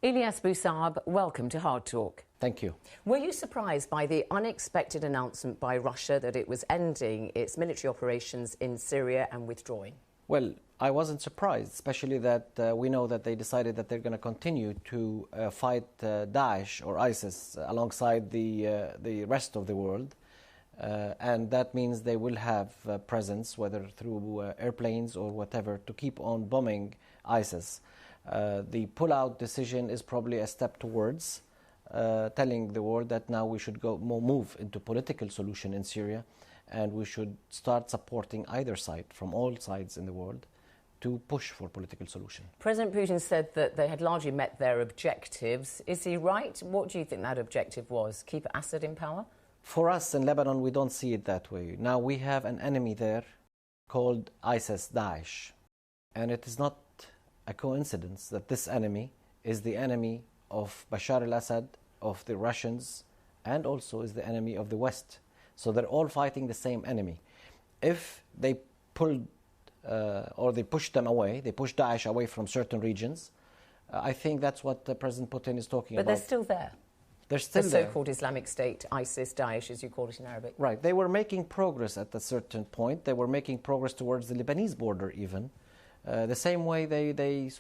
Elias Bou Saab, welcome to Hard Talk. Thank you. Were you surprised by the unexpected announcement by Russia that it was ending its military operations in Syria and withdrawing? Well, I wasn't surprised, especially that we know that they decided that they're going to continue to fight Daesh or ISIS alongside the rest of the world. And that means they will have presence, whether through airplanes or whatever, to keep on bombing ISIS. The pull-out decision is probably a step towards telling the world that now we should move into political solution in Syria, and we should start supporting either side from all sides in the world to push for political solution. President Putin said that they had largely met their objectives. Is he right? What do you think that objective was? Keep Assad in power? For us in Lebanon, we don't see it that way. Now we have an enemy there called ISIS, Daesh, and it is not a coincidence that this enemy is the enemy of Bashar al-Assad, of the Russians, and also is the enemy of the West. So they're all fighting the same enemy. If they pulled or they pushed them away, they pushed Daesh away from certain regions, I think that's what President Putin is talking about. But they're still there. They're still the there. So-called Islamic State, ISIS, Daesh, as you call it in Arabic. Right. They were making progress at a certain point. They were making progress towards the Lebanese border even. The same way they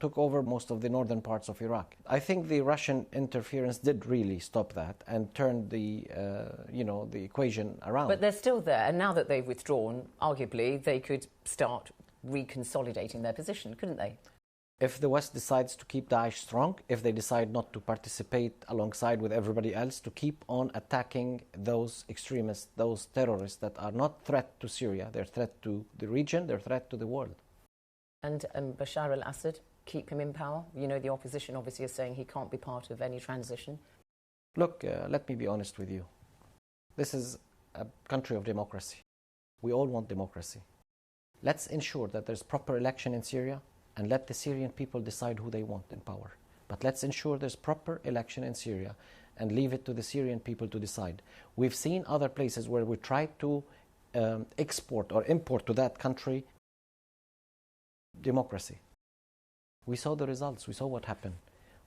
took over most of the northern parts of Iraq. I think the Russian interference did really stop that and turned the equation around. But they're still there, and now that they've withdrawn, arguably they could start reconsolidating their position, couldn't they? If the West decides to keep Daesh strong, if they decide not to participate alongside with everybody else, to keep on attacking those extremists, those terrorists that are not threat to Syria, they're threat to the region, they're threat to the world. And Bashar al-Assad, keep him in power? You know, the opposition obviously is saying he can't be part of any transition. Look, let me be honest with you. This is a country of democracy. We all want democracy. Let's ensure that there's proper election in Syria and let the Syrian people decide who they want in power. But let's ensure there's proper election in Syria and leave it to the Syrian people to decide. We've seen other places where we tried to export or import to that country democracy. We saw the results. We saw what happened.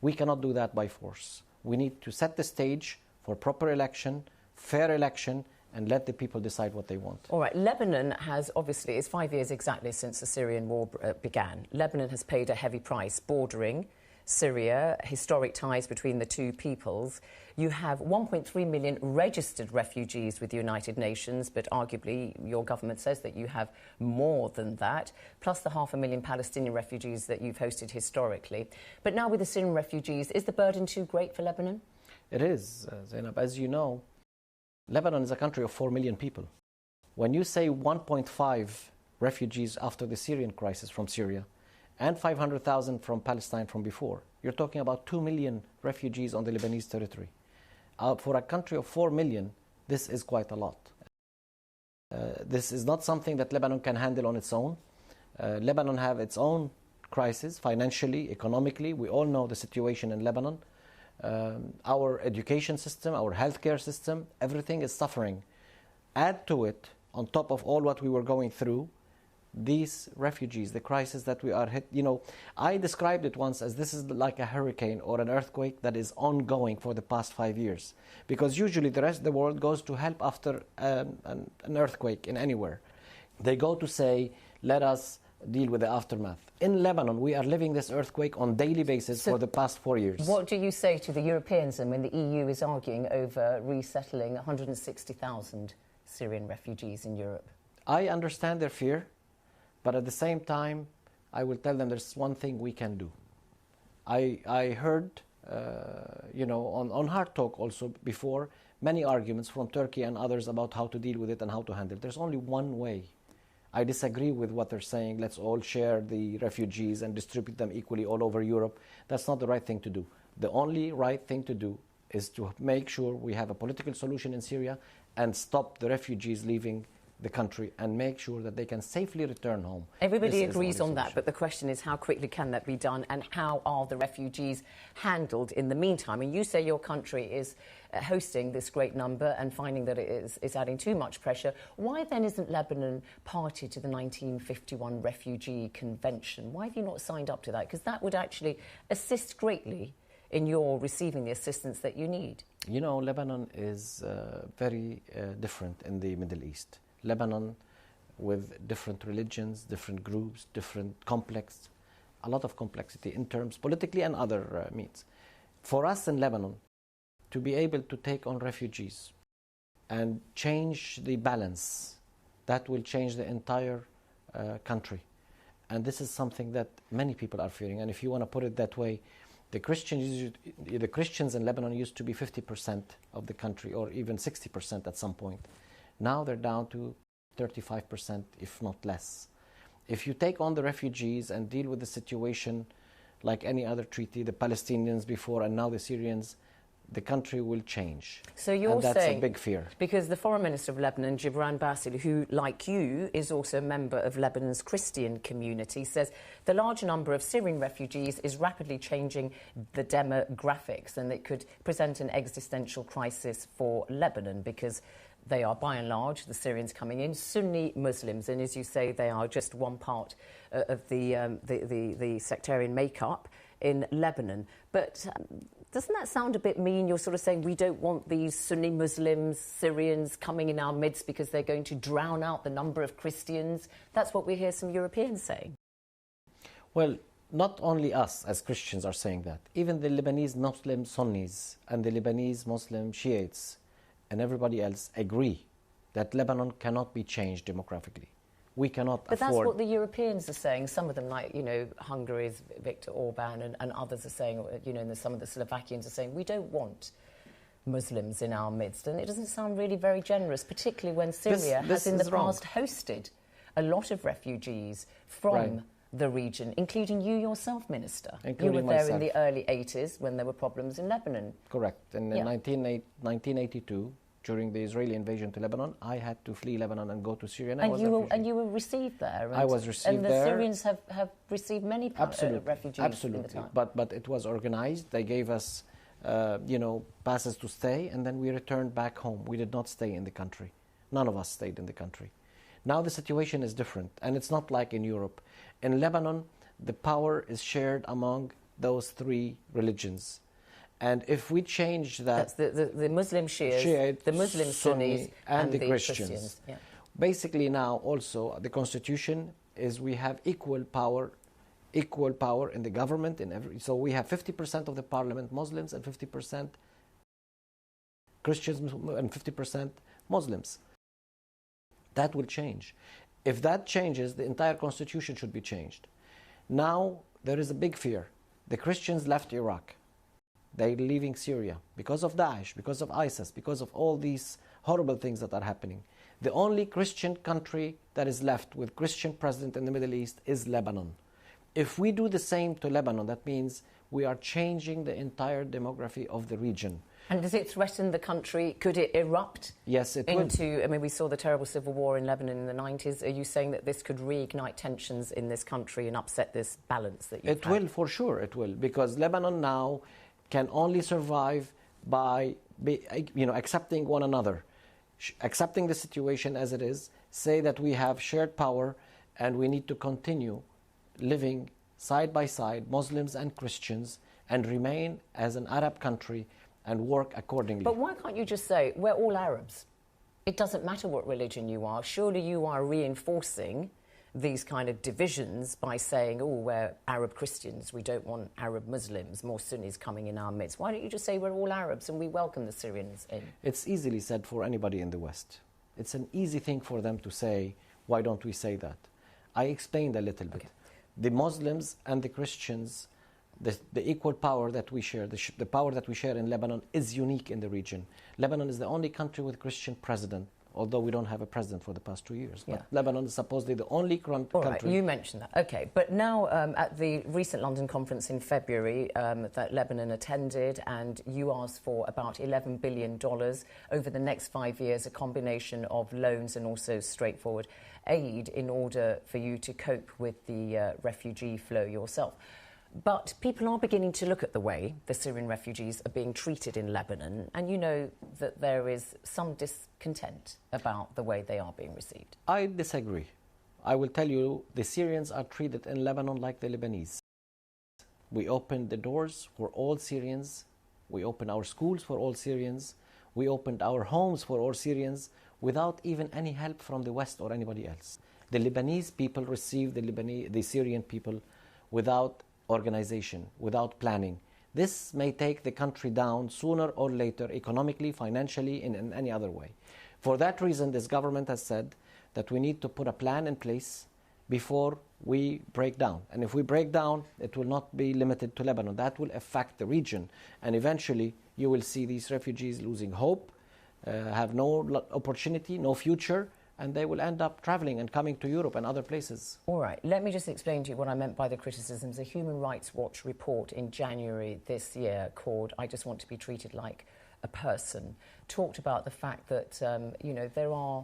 We cannot do that by force. We need to set the stage for proper election, fair election, and let the people decide what they want. All right. Lebanon has, obviously, it's 5 years exactly since the Syrian war began. Lebanon has paid a heavy price bordering Syria, historic ties between the two peoples. You have 1.3 million registered refugees with the United Nations, but arguably your government says that you have more than that, plus the 500,000 Palestinian refugees that you've hosted historically. But now with the Syrian refugees, is the burden too great for Lebanon? It is, Zainab. As you know, Lebanon is a country of 4 million people. When you say 1.5 refugees after the Syrian crisis from Syria, and 500,000 from Palestine from before, you're talking about 2 million refugees on the Lebanese territory. For a country of 4 million, this is quite a lot. This is not something that Lebanon can handle on its own. Lebanon have its own crisis, financially, economically. We all know the situation in Lebanon. Our education system, our healthcare system, everything is suffering. Add to it, on top of all what we were going through, these refugees, the crisis that we are hit. I described it once as this is like a hurricane or an earthquake that is ongoing for the past 5 years. Because usually the rest of the world goes to help after an earthquake in anywhere. They go to say, let us deal with the aftermath. In Lebanon, we are living this earthquake on a daily basis for the past 4 years. What do you say to the Europeans and when the EU is arguing over resettling 160,000 Syrian refugees in Europe? I understand their fear. But at the same time, I will tell them there's one thing we can do. I heard, on HARDtalk also before, many arguments from Turkey and others about how to deal with it and how to handle it. There's only one way. I disagree with what they're saying. Let's all share the refugees and distribute them equally all over Europe. That's not the right thing to do. The only right thing to do is to make sure we have a political solution in Syria and stop the refugees leaving the country and make sure that they can safely return home. Everybody agrees on that, but the question is how quickly can that be done and how are the refugees handled in the meantime? And you say your country is hosting this great number and finding that it is adding too much pressure. Why then isn't Lebanon party to the 1951 Refugee Convention? Why have you not signed up to that? Because that would actually assist greatly in your receiving the assistance that you need. You know, Lebanon is very different in the Middle East. Lebanon with different religions, different groups, a lot of complexity in terms politically and other means. For us in Lebanon, to be able to take on refugees and change the balance, that will change the entire country. And this is something that many people are fearing. And if you want to put it that way, the Christians in Lebanon used to be 50% of the country, or even 60% at some point. Now they're down to 35%, if not less. If you take on the refugees and deal with the situation like any other treaty, the Palestinians before and now the Syrians, the country will change. So you're and that's saying, a big fear. Because the Foreign Minister of Lebanon, Gibran Basil, who, like you, is also a member of Lebanon's Christian community, says the large number of Syrian refugees is rapidly changing the demographics and it could present an existential crisis for Lebanon because they are, by and large, the Syrians coming in, Sunni Muslims, and as you say, they are just one part of the sectarian makeup in Lebanon. But doesn't that sound a bit mean? You're sort of saying we don't want these Sunni Muslims, Syrians coming in our midst because they're going to drown out the number of Christians. That's what we hear some Europeans saying. Well, not only us as Christians are saying that. Even the Lebanese Muslim Sunnis and the Lebanese Muslim Shiites and everybody else agree that Lebanon cannot be changed demographically. We cannot afford... But that's what the Europeans are saying. Some of them, like, you know, Hungary's Viktor Orban and others are saying, you know, and some of the Slovakians are saying, we don't want Muslims in our midst. And it doesn't sound really very generous, particularly when Syria has in the past hosted a lot of refugees from the region, including you yourself, Minister. Including you were there myself. In the early 80s when there were problems in Lebanon. Correct. In 1982, during the Israeli invasion to Lebanon, I had to flee Lebanon and go to Syria. And you were received there. I was received there. And the Syrians have received many refugees in the time. But it was organized. They gave us, passes to stay, and then we returned back home. We did not stay in the country. None of us stayed in the country. Now the situation is different, and it's not like in Europe. In Lebanon, the power is shared among those three religions. And if we change that... That's the Muslim Shiites, the Muslim Sunnis, and the Christians. Yeah. Basically now also the constitution is we have equal power in the government. So we have 50% of the parliament Muslims and 50% Christians and 50% Muslims. That will change. If that changes, the entire constitution should be changed. Now there is a big fear. The Christians left Iraq. They're leaving Syria because of Daesh, because of ISIS, because of all these horrible things that are happening. The only Christian country that is left with Christian president in the Middle East is Lebanon. If we do the same to Lebanon, that means we are changing the entire demography of the region. And does it threaten the country? Could it erupt? Yes, it will. I mean, we saw the terrible civil war in Lebanon in the 90s. Are you saying that this could reignite tensions in this country and upset this balance that you've had? It will, for sure, it will. Because Lebanon now can only survive by accepting one another, accepting the situation as it is, say that we have shared power and we need to continue living side by side, Muslims and Christians, and remain as an Arab country and work accordingly. But why can't you just say, we're all Arabs? It doesn't matter what religion you are. Surely you are reinforcing these kind of divisions by saying, oh, we're Arab Christians, we don't want Arab Muslims, more Sunnis coming in our midst. Why don't you just say we're all Arabs and we welcome the Syrians in? It's easily said for anybody in the West. It's an easy thing for them to say, why don't we say that? I explained a little bit. The Muslims and the Christians, the equal power that we share, the power that we share in Lebanon is unique in the region. Lebanon is the only country with Christian president although we don't have a president for the past 2 years. Yeah. But Lebanon is supposedly the only country... All right, you mentioned that. OK, but now at the recent London conference in February that Lebanon attended, and you asked for about $11 billion over the next 5 years, a combination of loans and also straightforward aid in order for you to cope with the refugee flow yourself. But people are beginning to look at the way the Syrian refugees are being treated in Lebanon, and you know that there is some discontent about the way they are being received. I disagree. I will tell you, the Syrians are treated in Lebanon like the Lebanese. We opened the doors for all Syrians. We opened our schools for all Syrians. We opened our homes for all Syrians without even any help from the West or anybody else. The Lebanese people received the Syrian people without organization, without planning. This may take the country down sooner or later, economically, financially, in any other way. For that reason, this government has said that we need to put a plan in place before we break down. And if we break down, it will not be limited to Lebanon. That will affect the region. And eventually, you will see these refugees losing hope, have no opportunity, no future, and they will end up traveling and coming to Europe and other places. All right, let me just explain to you what I meant by the criticisms. A Human Rights Watch report in January this year called I Just Want to Be Treated Like a Person talked about the fact that, you know, there are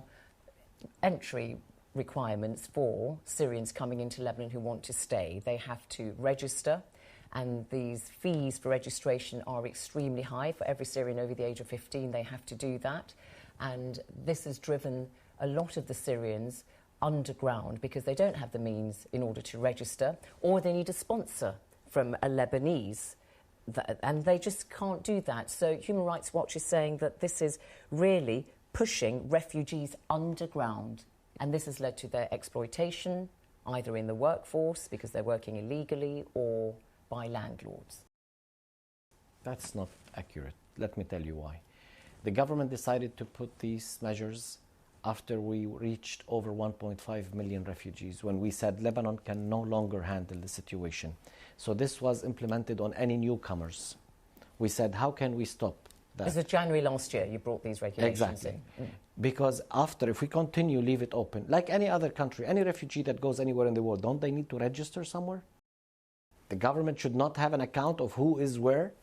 entry requirements for Syrians coming into Lebanon who want to stay. They have to register, and these fees for registration are extremely high. For every Syrian over the age of 15, they have to do that. And this has driven a lot of the Syrians underground because they don't have the means in order to register, or they need a sponsor from a Lebanese, and they just can't do that. So Human Rights Watch is saying that this is really pushing refugees underground, and this has led to their exploitation, either in the workforce because they're working illegally or by landlords. That's not accurate. Let me tell you why. The government decided to put these measures after we reached over 1.5 million refugees, when we said Lebanon can no longer handle the situation. So this was implemented on any newcomers. We said, how can we stop that? This was January last year you brought these regulations in. Because after, if we continue, leave it open, like any other country, any refugee that goes anywhere in the world, don't they need to register somewhere? The government should not have an account of who is where.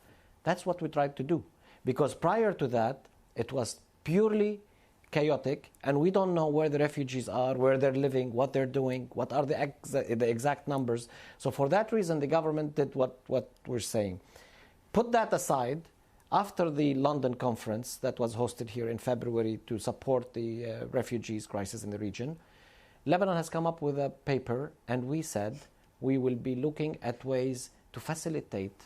That's what we tried to do. Because prior to that, it was purely chaotic, and we don't know where the refugees are, where they're living, what they're doing, what are the exact numbers. So for that reason, the government did what we're saying. Put that aside, after the London conference that was hosted here in February to support the refugees crisis in the region, Lebanon has come up with a paper, and we said we will be looking at ways to facilitate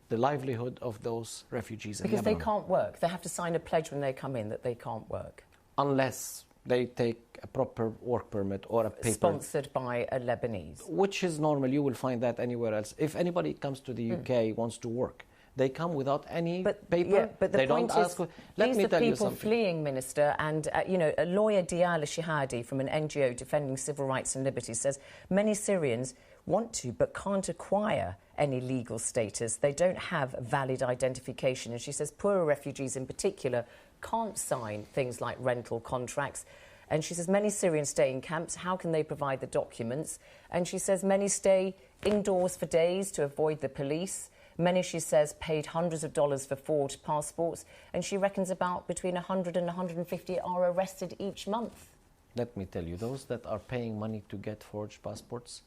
the livelihood of those refugees in Lebanon. Because they can't work. They have to sign a pledge when they come in that they can't work. Unless they take a proper work permit or a paper. Sponsored by a Lebanese. Which is normal. You will find that anywhere else. If anybody comes to the UK, wants to work, they come without any paper. Yeah, but the they point don't is, ask. Let me tell you people something. fleeing, Minister, and you know, a lawyer, Diala Shihadi, from an NGO defending civil rights and liberties, says many Syrians want to but can't acquire any legal status. They don't have valid identification. And she says poorer refugees in particular can't sign things like rental contracts. And she says many Syrians stay in camps. How can they provide the documents? And she says many stay indoors for days to avoid the police. Many, she says, paid hundreds of dollars for forged passports. And she reckons about between 100 and 150 are arrested each month. Let me tell you, those that are paying money to get forged passports,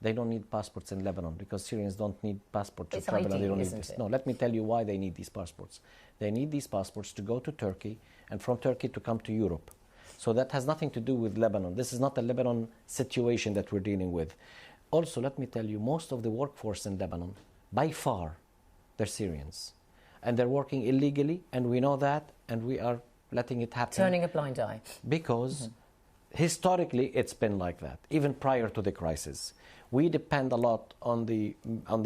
they don't need passports in Lebanon because Syrians don't need passports to travel. ID, they don't isn't it? No, let me tell you why they need these passports. They need these passports to go to Turkey and from Turkey to come to Europe. So that has nothing to do with Lebanon. This is not a Lebanon situation that we're dealing with. Also, let me tell you, most of the workforce in Lebanon, by far, they're Syrians. And they're working illegally, and we know that, and we are letting it happen. Turning a blind eye. Because historically, it's been like that, even prior to the crisis. We depend a lot on the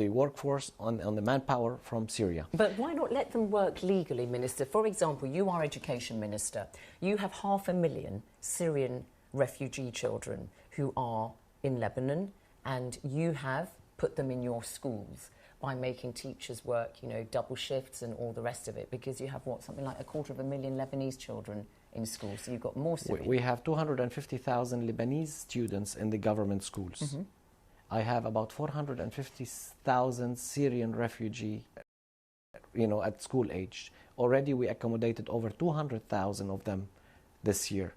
workforce, on the manpower from Syria. But why not let them work legally, Minister? For example, you are Education Minister. You have 500,000 Syrian refugee children who are in Lebanon, and you have put them in your schools by making teachers work, you know, double shifts and all the rest of it, because you have, what, something like 250,000 Lebanese children in schools, so you've got more Syrians. We have 250,000 Lebanese students in the government schools. Mm-hmm. I have about 450,000 Syrian refugees, at school age. Already we accommodated over 200,000 of them this year.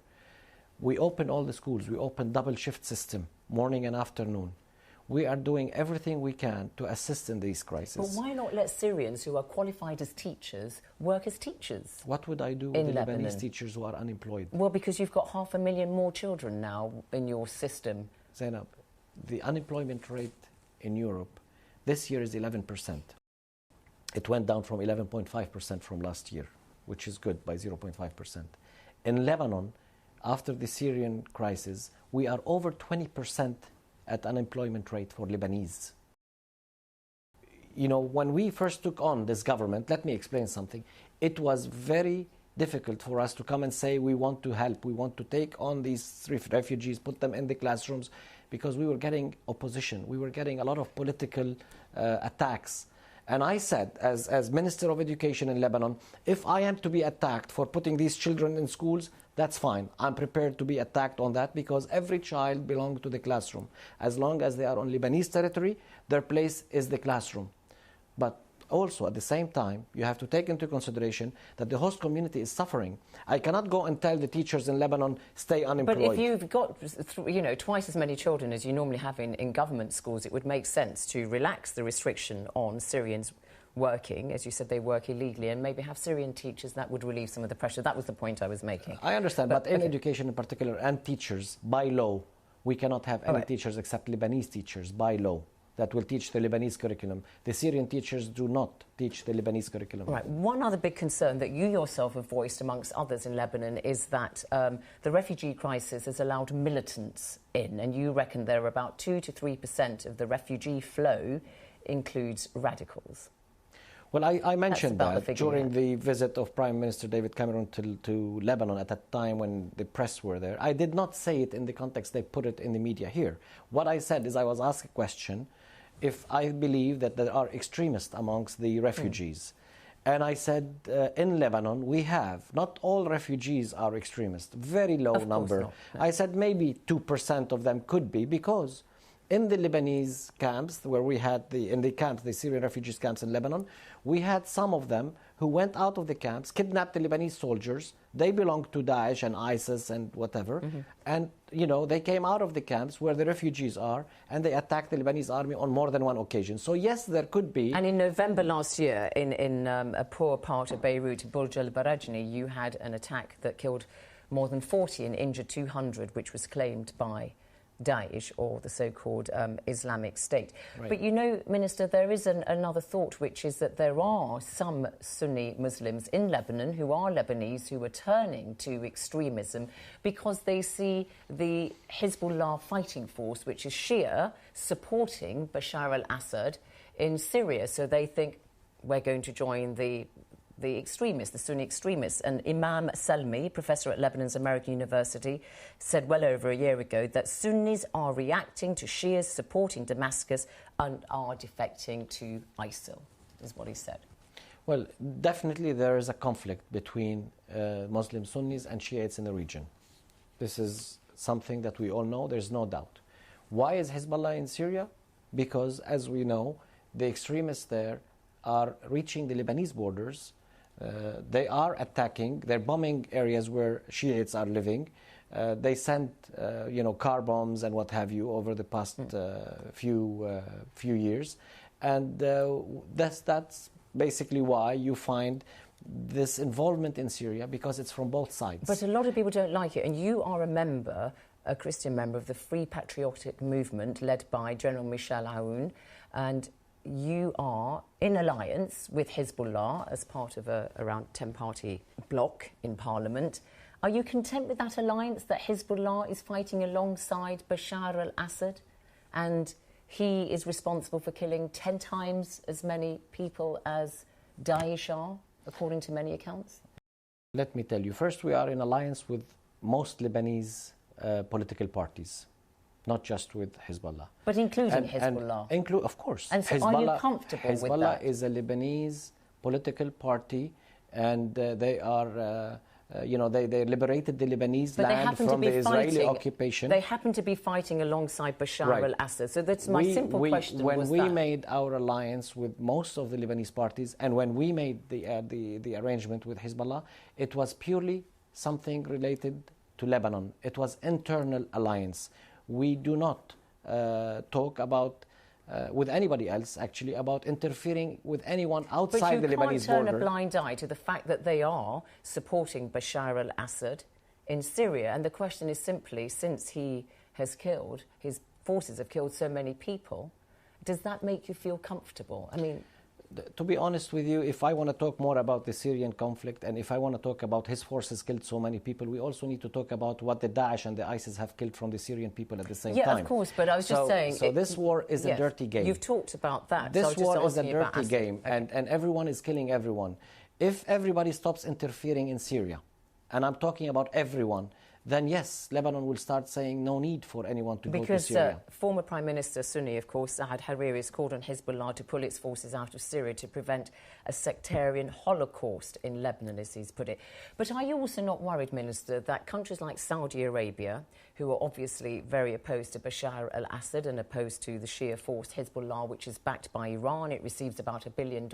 We opened all the schools. We opened double shift system, morning and afternoon. We are doing everything we can to assist in these crises. But why not let Syrians who are qualified as teachers work as teachers? What would I do with the Lebanese teachers who are unemployed? Well, because you've got 500,000 more children now in your system. Zainab, the unemployment rate in Europe this year is 11%. It went down from 11.5% from last year, which is good, by 0.5%. In Lebanon, after the Syrian crisis, we are over 20% at unemployment rate for Lebanese. When we first took on this government, let me explain something. It was very difficult for us to come and say we want to help, we want to take on these refugees, put them in the classrooms, because we were getting opposition, we were getting a lot of political attacks. And I said, as Minister of Education in Lebanon, if I am to be attacked for putting these children in schools, that's fine. I'm prepared to be attacked on that, because every child belongs to the classroom. As long as they are on Lebanese territory, their place is the classroom. But also, at the same time, you have to take into consideration that the host community is suffering. I cannot go and tell the teachers in Lebanon, stay unemployed. But if you've got, twice as many children as you normally have in government schools, it would make sense to relax the restriction on Syrians working. As you said, they work illegally, and maybe have Syrian teachers. That would relieve some of the pressure. That was the point I was making. I understand, but in education in particular, and teachers, by law, we cannot have any teachers except Lebanese teachers, by law, that will teach the Lebanese curriculum. The Syrian teachers do not teach the Lebanese curriculum. Right. One other big concern that you yourself have voiced, amongst others in Lebanon, is that the refugee crisis has allowed militants in, and you reckon there are about 2 to 3% of the refugee flow includes radicals. Well, I mentioned that during the visit of Prime Minister David Cameron to Lebanon at that time when the press were there. I did not say it in the context they put it in the media here. What I said is I was asked a question if I believe that there are extremists amongst the refugees. And I said, in Lebanon, we have, not all refugees are extremists, very low number. No. I said maybe 2% of them could be, because in the Lebanese camps, where we had the Syrian refugees camps in Lebanon, we had some of them who went out of the camps, kidnapped the Lebanese soldiers. They belonged to Daesh and ISIS and whatever. Mm-hmm. And, they came out of the camps where the refugees are, and they attacked the Lebanese army on more than one occasion. So, yes, there could be. And in November last year, in a poor part of Beirut, Burj al-Barajni, you had an attack that killed more than 40 and injured 200, which was claimed by Daesh, or the so-called Islamic State. Right. But Minister, there is another thought, which is that there are some Sunni Muslims in Lebanon who are Lebanese who are turning to extremism because they see the Hezbollah fighting force, which is Shia, supporting Bashar al-Assad in Syria. So they think we're going to join the extremists, the Sunni extremists. And Imam Salmi, professor at Lebanon's American University, said well over a year ago that Sunnis are reacting to Shias supporting Damascus and are defecting to ISIL, is what he said. Well, definitely there is a conflict between Muslim Sunnis and Shiites in the region. This is something that we all know, there's no doubt. Why is Hezbollah in Syria? Because, as we know, the extremists there are reaching the Lebanese borders. They are attacking, they're bombing areas where Shiites are living. They sent, car bombs and what have you over the past few years. And that's basically why you find this involvement in Syria, because it's from both sides. But a lot of people don't like it. And you are a Christian member of the Free Patriotic Movement led by General Michel Aoun. And you are in alliance with Hezbollah as part of a around 10-party bloc in Parliament. Are you content with that alliance, that Hezbollah is fighting alongside Bashar al-Assad and he is responsible for killing 10 times as many people as Daesh are, according to many accounts? Let me tell you, first, we are in alliance with most Lebanese political parties, not just with Hezbollah. But including Hezbollah? Of course. And so Hezbollah, are you comfortable with that? Hezbollah is a Lebanese political party, and they are they liberated the Lebanese but land from the Israeli occupation. They happen to be fighting alongside Bashar al-Assad. So that's my simple question. When we made our alliance with most of the Lebanese parties, and when we made the arrangement with Hezbollah, it was purely something related to Lebanon. It was internal alliance. We do not talk about with anybody else, actually, about interfering with anyone outside the Lebanese border. But you can't turn a blind eye to the fact that they are supporting Bashar al-Assad in Syria. And the question is simply, since his forces have killed so many people, does that make you feel comfortable? I mean, to be honest with you, if I want to talk more about the Syrian conflict, and if I want to talk about his forces killed so many people, we also need to talk about what the Daesh and the ISIS have killed from the Syrian people at the same time. Yeah, of course, but I was just saying... So this war is a dirty game. You've talked about that. This war is a dirty game, and everyone is killing everyone. If everybody stops interfering in Syria, and I'm talking about everyone, then yes, Lebanon will start saying no need for anyone to go to Syria. Because former Prime Minister Sunni, of course, Saad Hariri, has called on Hezbollah to pull its forces out of Syria to prevent a sectarian holocaust in Lebanon, as he's put it. But are you also not worried, Minister, that countries like Saudi Arabia, who are obviously very opposed to Bashar al-Assad and opposed to the Shia force Hezbollah, which is backed by Iran, it receives about $1 billion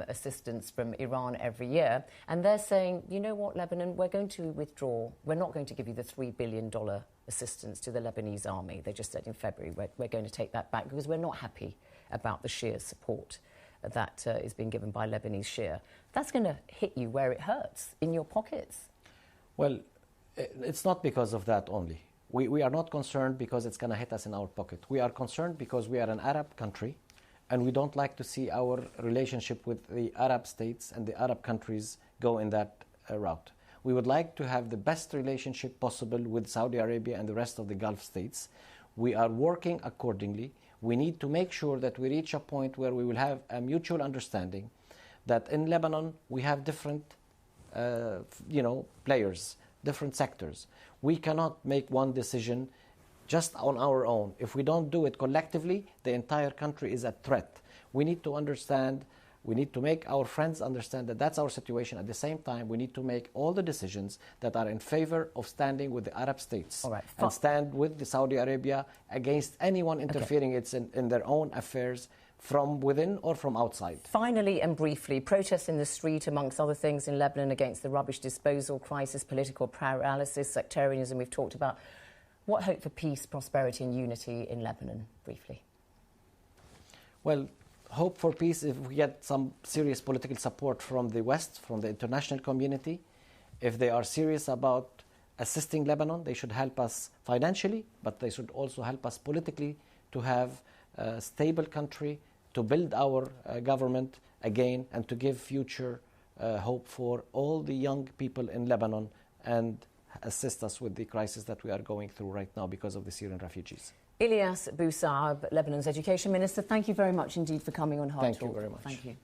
assistance from Iran every year, and they're saying, you know what, Lebanon, we're going to withdraw. We're not going to give you the $3 billion assistance to the Lebanese army. They just said in February, we're going to take that back because we're not happy about the Shia support that is being given by Lebanese Shia. That's going to hit you where it hurts, in your pockets. Well, it's not because of that only. We are not concerned because it's going to hit us in our pocket. We are concerned because we are an Arab country, and we don't like to see our relationship with the Arab states and the Arab countries go in that route. We would like to have the best relationship possible with Saudi Arabia and the rest of the Gulf states. We are working accordingly. We need to make sure that we reach a point where we will have a mutual understanding that in Lebanon we have different players, different sectors. We cannot make one decision just on our own. If we don't do it collectively, the entire country is at threat. We need to understand, we need to make our friends understand that that's our situation. At the same time, we need to make all the decisions that are in favor of standing with the Arab states and stand with the Saudi Arabia against anyone interfering in their own affairs from within or from outside. Finally and briefly, protests in the street, amongst other things, in Lebanon against the rubbish disposal crisis, political paralysis, sectarianism we've talked about. What hope for peace, prosperity and unity in Lebanon, briefly? Well, hope for peace if we get some serious political support from the West, from the international community. If they are serious about assisting Lebanon, they should help us financially, but they should also help us politically to have a stable country, to build our government again, and to give future hope for all the young people in Lebanon and assist us with the crisis that we are going through right now because of the Syrian refugees. Elias Bou Saab, Lebanon's Education Minister, thank you very much indeed for coming on HARDtalk. Thank you very much. Thank you.